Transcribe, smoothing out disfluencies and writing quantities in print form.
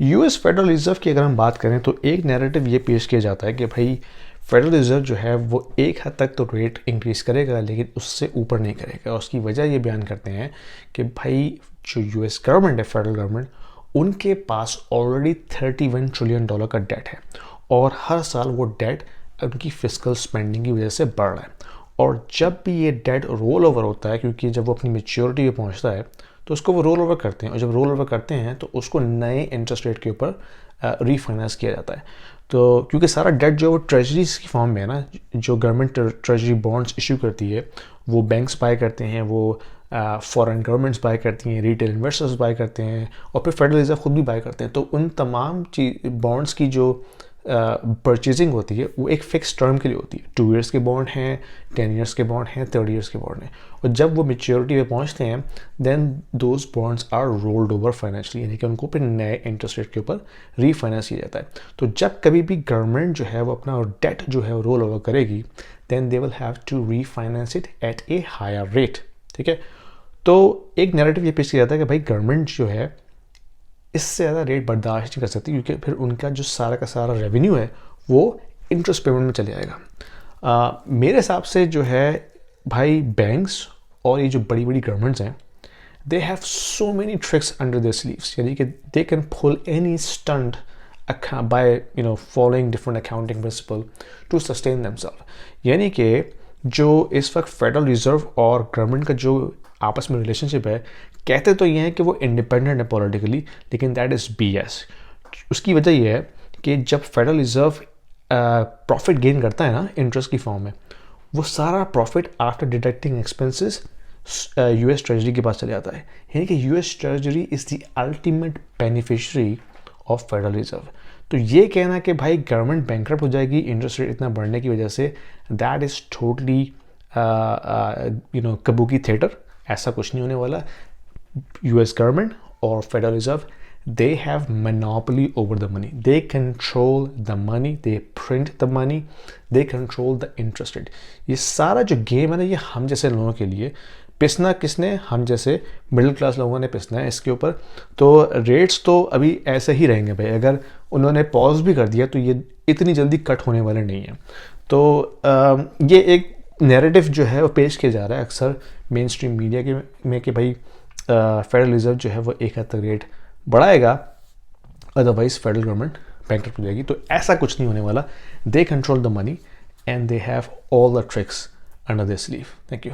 US federal reserve की अगर हम बात करें तो एक नैरेटिव ये पेश किया जाता है कि भाई फेडरल रिजर्व जो है वो एक हद तक तो रेट इंक्रीज़ करेगा लेकिन उससे ऊपर नहीं करेगा। और उसकी वजह ये बयान करते हैं कि भाई जो यूएस गवर्नमेंट है, फेडरल गवर्नमेंट, उनके पास ऑलरेडी $31 ट्रिलियन का डेट है और हर साल वो डेट उनकी फिस्कल स्पेंडिंग की वजह से बढ़ रहा है। और जब भी ये डेट रोल ओवर होता है, क्योंकि जब वो अपनी मेच्योरिटी पे पहुंचता है तो उसको वो रोल ओवर करते हैं, और जब रोल ओवर करते हैं तो उसको नए इंटरेस्ट रेट के ऊपर रीफाइनेंस किया जाता है। तो क्योंकि सारा डेट जो है वो ट्रेजरीज की फॉर्म में है ना, जो गवर्नमेंट ट्रेजरी बॉन्ड्स इशू करती है वो बैंक्स बाय करते हैं, वो फॉरेन गवर्नमेंट्स बाय करती हैं, रिटेल इन्वेस्टर्स बाय करते हैं और फिर फेडरल रिजर्व खुद भी बाय करते हैं। तो उन तमाम बॉन्ड्स की जो परचेजिंग होती है वो एक फिक्स टर्म के लिए होती है। 2 ईयर्स के बॉन्ड हैं, 10 ईयर्स के बॉन्ड हैं, 30 ईयर्स के बॉन्ड हैं। और जब वो मेच्योरिटी पे पहुंचते हैं then those bonds are rolled over financially, यानी कि उनको फिर नए इंटरेस्ट रेट के ऊपर रीफाइनेंस किया जाता है। तो जब कभी भी गवर्नमेंट जो है वो अपना डेट जो है वो रोल ओवर करेगी then they will have to refinance it at a higher rate. ठीक है, तो एक नैरेटिव ये पेश किया जाता है कि भाई गवर्नमेंट जो है इससे ज़्यादा रेट बर्दाश्त नहीं कर सकती, क्योंकि फिर उनका जो सारा का सारा रेवेन्यू है वो इंटरेस्ट पेमेंट में चले जाएगा। मेरे हिसाब से जो है भाई बैंक्स और ये जो बड़ी बड़ी गवर्नमेंट्स हैं they have so many tricks under their sleeves, यानी कि they can pull any stunt by following different accounting principle to sustain themselves. यानी कि जो इस वक्त फेडरल रिजर्व और गवर्नमेंट का जो आपस में रिलेशनशिप है, कहते तो ये हैं कि वो इंडिपेंडेंट है पॉलिटिकली, लेकिन दैट इज़ BS। उसकी वजह ये है कि जब फेडरल रिजर्व प्रॉफिट गेन करता है ना इंटरेस्ट की फॉर्म में, वो सारा profit after deducting expenses US treasury के पास चले जाता है। यानी कि US treasury is the ultimate beneficiary of federal reserve. तो ये कहना कि भाई गवर्नमेंट बैंकरप्ट हो जाएगी इंटरेस्ट रेट इतना बढ़ने की वजह से, that is totally kabuki theatre. ऐसा कुछ नहीं होने वाला। US government or Federal Reserve, they have monopoly over the money. They control the money, they print the money, they control the interest rate. ये सारा जो गेम है ना, ये हम जैसे लोगों के लिए पिसना किसने, हम जैसे मिडिल क्लास लोगों ने पिसना है इसके ऊपर। तो रेट्स तो अभी ऐसे ही रहेंगे भाई, अगर उन्होंने पॉज भी कर दिया तो ये इतनी जल्दी कट होने वाले नहीं है। तो ये एक नैरेटिव जो है वो पेश किया जा रहा है अक्सर मेन स्ट्रीम मीडिया के में कि भाई फेडरल रिजर्व जो है वो एक हद तक रेट बढ़ाएगा, अदरवाइज फेडरल गवर्नमेंट बैंकरप्ट हो जाएगी। तो ऐसा कुछ नहीं होने वाला। They control the money and they have all the tricks under there sleeve. Thank you.